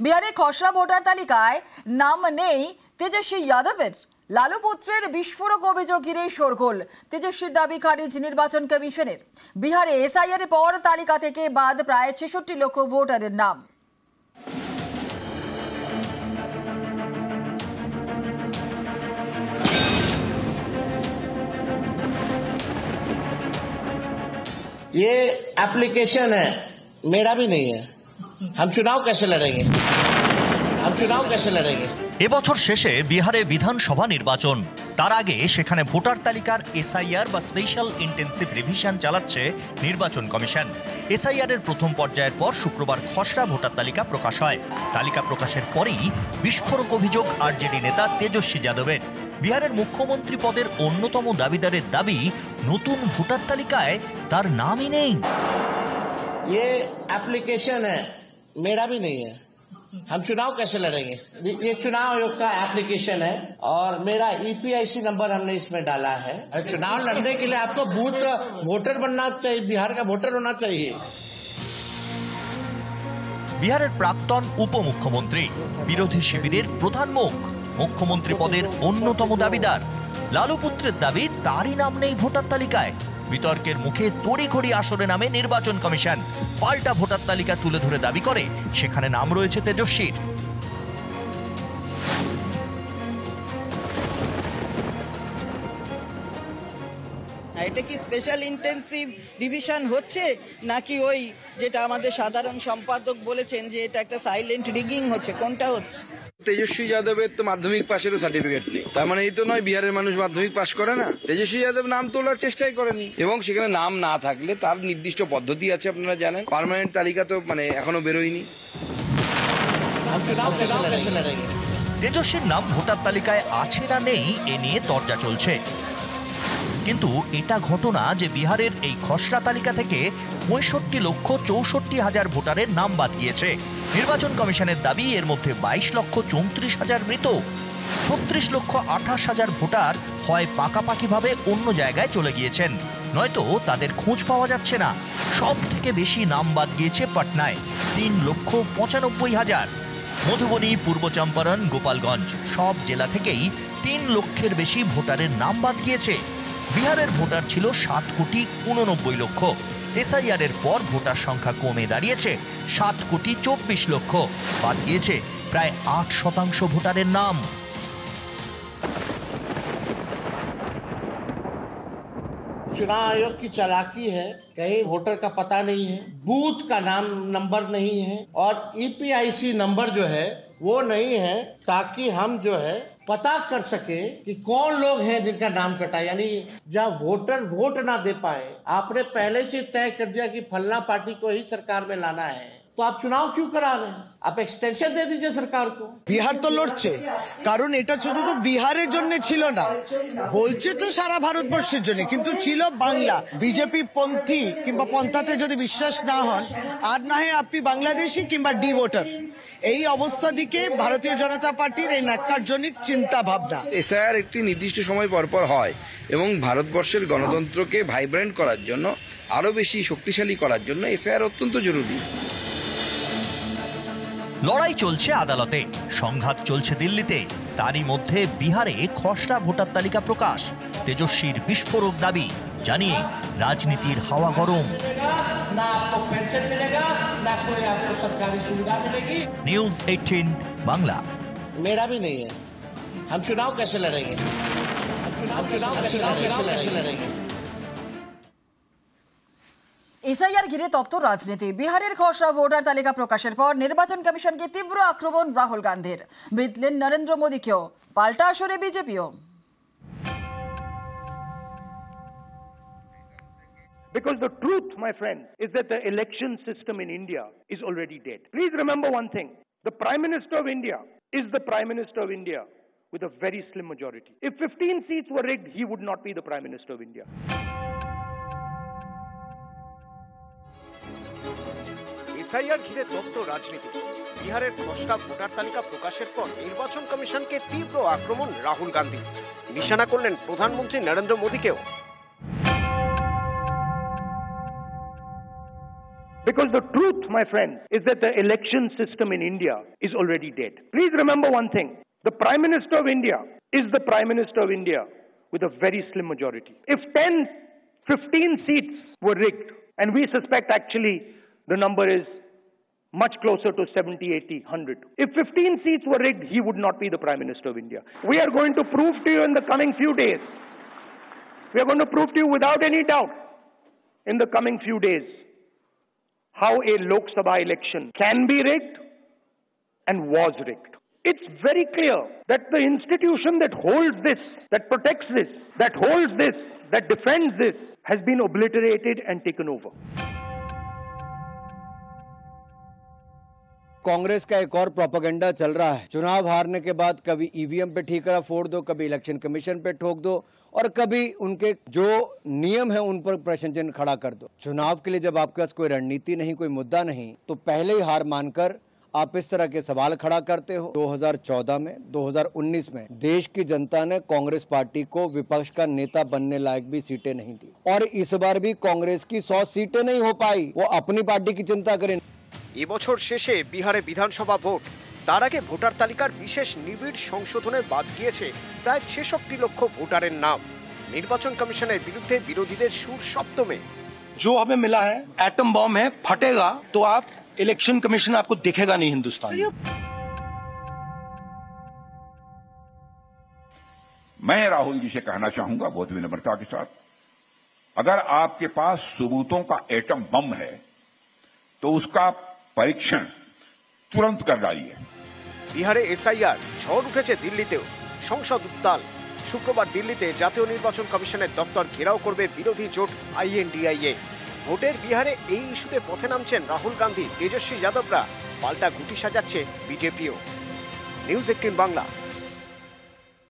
বিহারে খসড়া ভোটার তালিকায় নাম নেই তেজস্বী যাদবের। লালু পুত্রের বিস্ফোরক অভিযোগ ঘিরে শোরগোল। তেজস্বীর দাবি খারিজ নির্বাচন কমিশনের। বিহারে এসআইআর পর তালিকা থেকে বাদ প্রায় ৬৬ লক্ষ ভোটারের নাম। ये एप्लीकेशन है, मेरा भी नहीं है। हम चुनाव कैसे लड़ेंगे? এবছর শেষে বিহারে বিধানসভা নির্বাচন। তার আগে সেখানে ভোটার তালিকার এসআইআর বা স্পেশাল ইন্টেন্সিভ রিভিশন চালাচ্ছে নির্বাচন কমিশন। এসআইআর এর প্রথম পর্যায়ের পর শুক্রবার খসড়া ভোটার তালিকা প্রকাশ হয়। তালিকা প্রকাশের পরেই বিস্ফোরক অভিযোগ আরজেডি নেতা তেজস্বী যাদবের। বিহারের মুখ্যমন্ত্রী পদের অন্যতম দাবিদারের দাবি, নতুন ভোটার তালিকায় তার নামই নেই। ये एप्लीकेशन है, मेरा भी नहीं है। हम चुनाव कैसे लड़ेंगे? ये चुनाव आयोग का एप्लीकेशन है और मेरा ईपीआईसी नंबर हमने इसमें डाला है। चुनाव लड़ने के लिए आपको बूथ वोटर बनना चाहिए, बिहार का वोटर होना चाहिए। বিহারের প্রাক্তন উপমুখ্যমন্ত্রী, বিরোধী শিবিরের প্রধান মুখ, মুখ্যমন্ত্রী পদের অন্যতম দাবিদার লালু পুত্রের দাবি তারই নাম নেই ভোটার তালিকায়। বিতর্কের মুখে তড়িঘড়ি আসরে নামে নির্বাচন কমিশন। পাল্টা ভোটার তালিকা তুলে ধরে দাবি করে সেখানে নাম রয়েছে তেজস্বীর। এটা কি স্পেশাল ইন্টেন্সিভ রিভিশন হচ্ছে নাকি ওই যেটা আমাদের সাধারণ সম্পাদক বলেছেন যে এটা একটা সাইলেন্ট রিগিং হচ্ছে, কোনটা হচ্ছে? তেজস্বী যাদবের তো মাধ্যমিক পাশেরও সার্টিফিকেট নেই, তার মানে এই তো নয় বিহারের মানুষ মাধ্যমিক পাশ করে না। তেজস্বী যাদব নাম তোলার চেষ্টাই করেনি, এবং সেখানে নাম না থাকলে তার নির্দিষ্ট পদ্ধতি আছে, আপনারা জানেন। পার্মানেন্ট তালিকা তো এখনো বেরোয়নি। তেজস্বীর নাম ভোটার তালিকায় আছে না নেই এ নিয়ে তর্জা চলছে। কিন্তু এটা ঘটনা যে বিহারের এই খসড়া তালিকা থেকে ৬৫,৬৪,০০০ ভোটারের নাম বাদ গিয়েছে। নির্বাচন কমিশনের দাবি এর মধ্যে ২২,৩৪,০০০ মৃত, ৩৬,২৮,০০০ ভোটার হয় পাকাপাকিভাবে অন্য জায়গায় চলে গিয়েছেন, নয়তো তাদের খোঁজ পাওয়া যাচ্ছে না। সব থেকে বেশি নাম বাদ গিয়েছে পাটনায়, ৩,৯৫,০০০। মধুবনী, পূর্ব চম্পারণ, গোপালগঞ্জ সব জেলা থেকেই ৩ লক্ষের বেশি ভোটারের নাম বাদ গিয়েছে। বিহারের ভোটার ছিল ৭,৮৯,০০,০০০। এসআইআর এর পর ভোটার সংখ্যা কমে দাঁড়িয়েছে ৭,২৪,০০,০০০। বাদ গিয়েছে প্রায় ৮% ভোটারের নাম। चुनाव आयोग की चालाकी है, कहीं वोटर का पता नहीं है, बूथ का नाम नंबर नहीं है और ईपीआईसी नंबर जो है वो नहीं है, ताकि हम जो है पता कर सके कि कौन लोग हैं जिनका नाम कटा। यानी जब वोटर वोट ना दे पाए, आपने पहले से तय कर दिया कि फलना पार्टी को ही सरकार में लाना है, तो आप चुनाव क्यों करा रहे हैं? आप एक्सटेंशन दे दीजिए सरकार को। বিহার তো লড়ছে, কারণ এটা শুধু তো বিহারের জন্য ছিল না, বলছে তো সারা ভারতবর্ষের জন্য, কিন্তু ছিল বাংলা। বিজেপি পন্থী কিংবা পন্থাতে যদি বিশ্বাস না হন, আর না হয় আপনি বাংলাদেশি কিংবা ডি ভোটার, এই অবস্থা দিকে ভারতীয় জনতা পার্টির এই ন্যাক্কারজনক চিন্তা ভাবনা। এসআইআর একটি নির্দিষ্ট সময় পরপর হয়, এবং ভারতবর্ষের গণতন্ত্রকে ভাইব্রেন্ট করার জন্য, আরো বেশি শক্তিশালী করার জন্য এসআইআর অত্যন্ত জরুরি। লড়াই চলছে আদালতে, সংঘাত চলছে দিল্লিতে। তারই মধ্যে বিহারে খসড়া ভোটার তালিকা প্রকাশ। তেজস্বীর বিস্ফোরক দাবি জানিয়ে রাজনীতির হাওয়া গরম। নিউজ 18 বাংলা। मेरा भी नहीं है। हम चुनाव कैसे लड़ेंगे? এসআইআর ঘিরে তপ্ত রাজনীতি। বিহারের খসড়া ভোটার তালিকা প্রকাশের পর নির্বাচন কমিশনকে তীব্র আক্রমণ রাহুল গান্ধীর। বিতলেন নরেন্দ্র মোদীকেও, পাল্টা আসরে বিজেপিও। Because the truth, my friends, is that the election system in India is already dead. Please remember one thing. The Prime Minister of India is the Prime Minister of India with a very slim majority. If 15 seats were rigged, he would not be the Prime Minister of India. SIR ঘিরে তপ্ত রাজনীতি। বিহারের খসড়া voter তালিকা প্রকাশের পর নির্বাচন কমিশনকে তীব্র আক্রমণ রাহুল গান্ধী। নিশানা করলেন প্রধানমন্ত্রী Narendra মোদীকেও। Because the truth, my friends, is that the election system in India is already dead. Please remember one thing. The Prime Minister of India is the Prime Minister of India with a very slim majority. If 10, 15 seats were rigged, and we suspect actually the number is much closer to 70, 80, 100. If 15 seats were rigged, he would not be the Prime Minister of India. We are going to prove to you in the coming few days. We are going to prove to you without any doubt in the coming few days how a Lok Sabha election can be rigged and was rigged. It's very clear that the institution that holds this, that protects this, that holds this, that defends this, has been obliterated and taken over. Congress का एक और propaganda चल रहा है। चुनाव हारने के बाद कभी ईवीएम पे ठीकरा फोड़ दो, कभी इलेक्शन कमीशन पे ठोक दो और कभी उनके जो नियम है उन पर प्रश्न चिन्ह खड़ा कर दो। चुनाव के लिए जब आपके पास कोई रणनीति नहीं, कोई मुद्दा नहीं, तो पहले ही हार मानकर आप इस तरह के सवाल खड़ा करते हो। 2014 में, 2019 में देश की जनता ने कांग्रेस पार्टी को विपक्ष का नेता बनने लायक भी सीटें नहीं दी और इस बार भी कांग्रेस की 100 सीटें नहीं हो पाई। वो अपनी पार्टी की चिंता करें। এবছর শেষে বিহারে বিধানসভা ভোট, তার আগে ভোটার তালিকার বিশেষ নিবিড় সংশোধনে বাদ গিয়েছে প্রায় 66 লক্ষ ভোটারের নাম। নির্বাচন কমিশনের বিরুদ্ধে বিরোধীদের সুর সপ্তমে। जो हमें मिला है एटम बम है, फटेगा तो आप इलेक्शन कमीशन आपको दिखेगा नहीं हिंदुस्तान में। मैं राहुल जी से कहना चाहूंगा बहुत विनम्रता के साथ, अगर आपके पास सबूतों का एटम बम है तो उसका परीक्षण तुरंत कर डालिए। বিহারে এসআইআর ঝড় উঠেছে দিল্লিতেও, সংসদ উত্তাল। শুক্রবার দিল্লিতে জাতীয় নির্বাচন কমিশনের দপ্তর ঘেরাও করবে বিরোধী জোট আইএনডিআইএ। ভোটের বিহারে এই ইস্যুতে পথে নামছেন রাহুল গান্ধী, তেজস্বী যাদবরা, পাল্টা গুটি সাজাচ্ছে বিজেপিও। নিউজ 18 বাংলা।